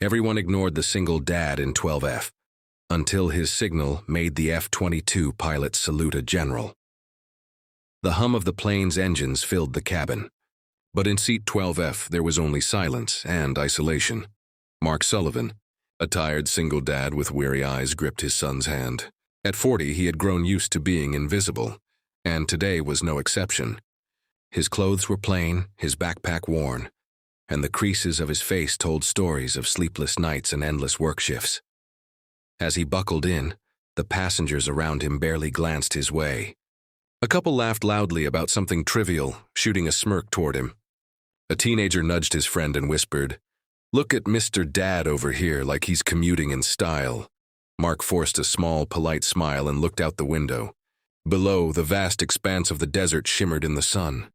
Everyone ignored the single dad in 12F, until his signal made the F-22 pilots salute a general. The hum of the plane's engines filled the cabin, but in seat 12F there was only silence and isolation. Mark Sullivan, a tired single dad with weary eyes, gripped his son's hand. At 40, he had grown used to being invisible, and today was no exception. His clothes were plain, his backpack worn, and the creases of his face told stories of sleepless nights and endless work shifts. As he buckled in, the passengers around him barely glanced his way. A couple laughed loudly about something trivial, shooting a smirk toward him. A teenager nudged his friend and whispered, "Look at Mr. Dad over here like he's commuting in style." Mark forced a small, polite smile and looked out the window. Below, the vast expanse of the desert shimmered in the sun.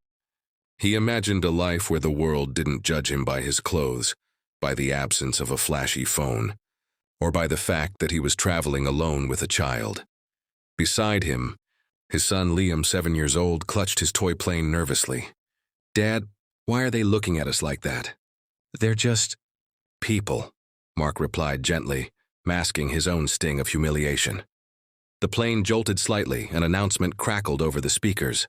He imagined a life where the world didn't judge him by his clothes, by the absence of a flashy phone, or by the fact that he was traveling alone with a child. Beside him, his son Liam, 7 years old, clutched his toy plane nervously. "Dad, why are they looking at us like that?" "They're just people," Mark replied gently, masking his own sting of humiliation. The plane jolted slightly, an announcement crackled over the speakers.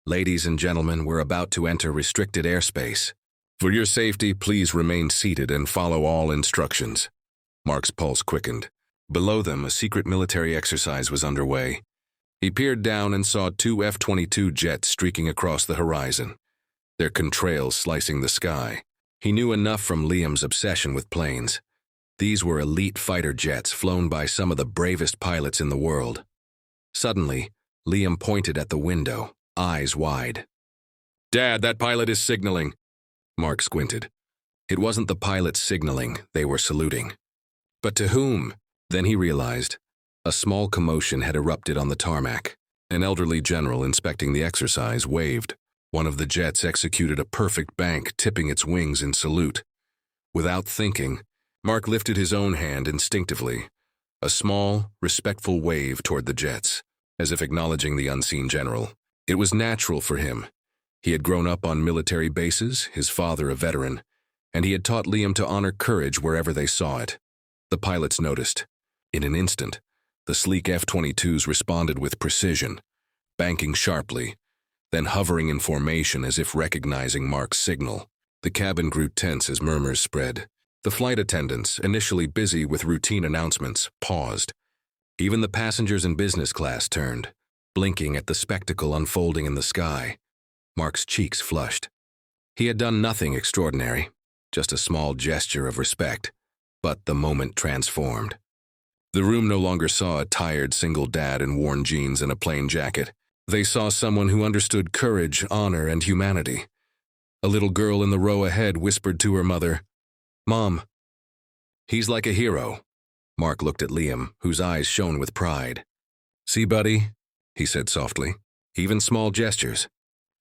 "Ladies and gentlemen, we're about to enter restricted airspace. For your safety, please remain seated and follow all instructions." Mark's pulse quickened. Below them, a secret military exercise was underway. He peered down and saw 2 F-22 jets streaking across the horizon, their contrails slicing the sky. He knew enough from Liam's obsession with planes. These were elite fighter jets flown by some of the bravest pilots in the world. Suddenly, Liam pointed at the window, eyes wide. "Dad, that pilot is signaling." Mark squinted. It wasn't the pilots signaling, they were saluting. But to whom? Then he realized. A small commotion had erupted on the tarmac. An elderly general inspecting the exercise waved. One of the jets executed a perfect bank, tipping its wings in salute. Without thinking, Mark lifted his own hand instinctively, a small, respectful wave toward the jets, as if acknowledging the unseen general. It was natural for him. He had grown up on military bases, his father a veteran, and he had taught Liam to honor courage wherever they saw it. The pilots noticed. In an instant, the sleek F-22s responded with precision, banking sharply, then hovering in formation as if recognizing Mark's signal. The cabin grew tense as murmurs spread. The flight attendants, initially busy with routine announcements, paused. Even the passengers in business class turned, blinking at the spectacle unfolding in the sky. Mark's cheeks flushed. He had done nothing extraordinary, just a small gesture of respect, but the moment transformed. The room no longer saw a tired single dad in worn jeans and a plain jacket. They saw someone who understood courage, honor, and humanity. A little girl in the row ahead whispered to her mother, "Mom, he's like a hero." Mark looked at Liam, whose eyes shone with pride. "See, buddy," he said softly, "even small gestures,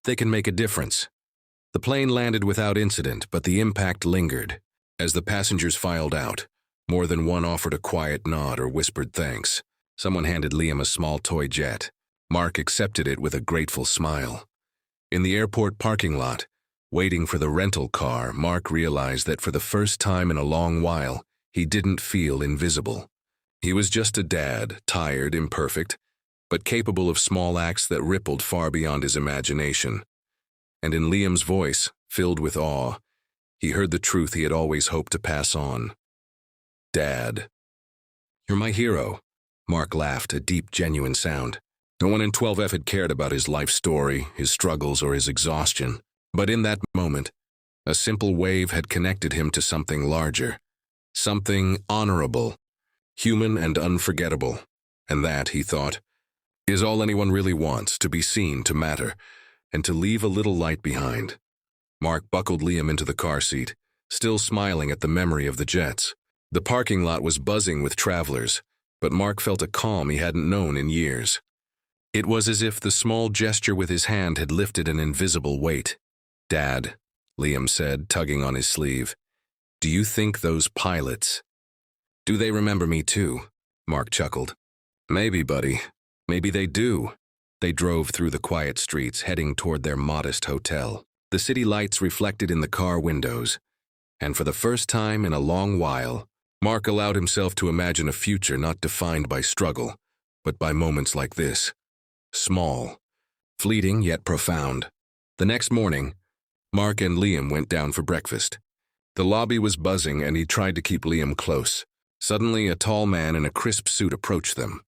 they can make a difference." The plane landed without incident, but the impact lingered. As the passengers filed out, more than one offered a quiet nod or whispered thanks. Someone handed Liam a small toy jet. Mark accepted it with a grateful smile. In the airport parking lot, waiting for the rental car, Mark realized that for the first time in a long while, he didn't feel invisible. He was just a dad, tired, imperfect, but capable of small acts that rippled far beyond his imagination. And in Liam's voice, filled with awe, he heard the truth he had always hoped to pass on. "Dad, you're my hero." Mark laughed, a deep, genuine sound. No one in 12F had cared about his life story, his struggles, or his exhaustion. But in that moment, a simple wave had connected him to something larger, something honorable, human and unforgettable. And that, he thought, is all anyone really wants, to be seen, to matter, and to leave a little light behind. Mark buckled Liam into the car seat, still smiling at the memory of the jets. The parking lot was buzzing with travelers, but Mark felt a calm he hadn't known in years. It was as if the small gesture with his hand had lifted an invisible weight. "Dad," Liam said, tugging on his sleeve, "do you think those pilots—" "Do they remember me too?" Mark chuckled. "Maybe, buddy. Maybe they do." They drove through the quiet streets, heading toward their modest hotel. The city lights reflected in the car windows, And for the first time in a long while, Mark allowed himself to imagine a future not defined by struggle, but by moments like this. Small, fleeting yet profound. The next morning, Mark and Liam went down for breakfast. The lobby was buzzing and he tried to keep Liam close. Suddenly, a tall man in a crisp suit approached them.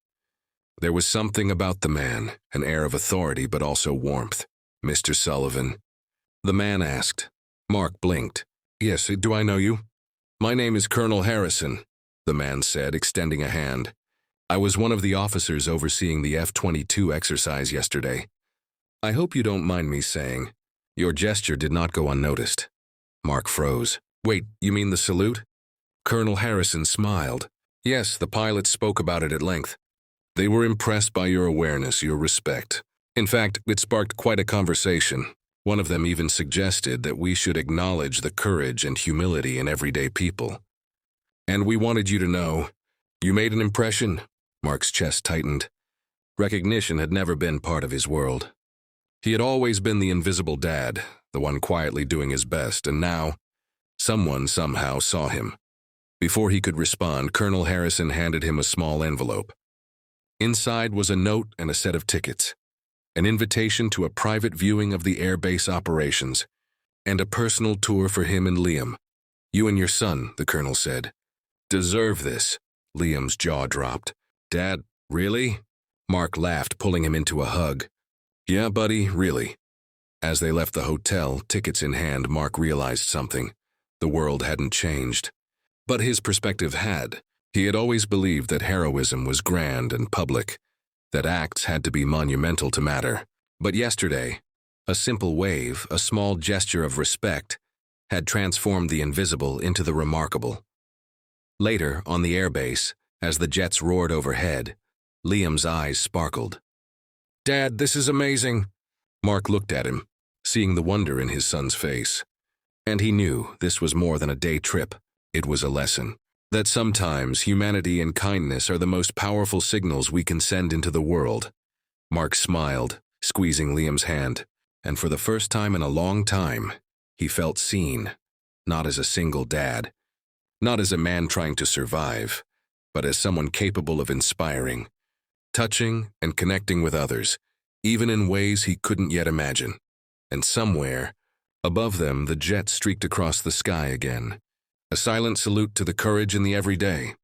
There was something about the man, an air of authority but also warmth. "Mr. Sullivan?" the man asked. Mark blinked. "Yes, do I know you?" "My name is Colonel Harrison," the man said, extending a hand. "I was one of the officers overseeing the F-22 exercise yesterday. I hope you don't mind me saying, your gesture did not go unnoticed." Mark froze. "Wait, you mean the salute?" Colonel Harrison smiled. "Yes, the pilots spoke about it at length. They were impressed by your awareness, your respect. In fact, it sparked quite a conversation. One of them even suggested that we should acknowledge the courage and humility in everyday people. And we wanted you to know, you made an impression." Mark's chest tightened. Recognition had never been part of his world. He had always been the invisible dad, the one quietly doing his best, and now, someone somehow saw him. Before he could respond, Colonel Harrison handed him a small envelope. Inside was a note and a set of tickets, an invitation to a private viewing of the airbase operations, and a personal tour for him and Liam. "You and your son," the colonel said, "deserve this." Liam's jaw dropped. "Dad, really?" Mark laughed, pulling him into a hug. "Yeah, buddy, really." As they left the hotel, tickets in hand, Mark realized something. The world hadn't changed. But his perspective had. He had always believed that heroism was grand and public, that acts had to be monumental to matter. But yesterday, a simple wave, a small gesture of respect, had transformed the invisible into the remarkable. Later, on the airbase, as the jets roared overhead, Liam's eyes sparkled. "Dad, this is amazing." Mark looked at him, seeing the wonder in his son's face. And he knew this was more than a day trip. It was a lesson. That sometimes humanity and kindness are the most powerful signals we can send into the world. Mark smiled, squeezing Liam's hand, and for the first time in a long time, he felt seen, not as a single dad, not as a man trying to survive, but as someone capable of inspiring, touching and connecting with others, even in ways he couldn't yet imagine. And somewhere, above them, the jet streaked across the sky again. A silent salute to the courage in the everyday.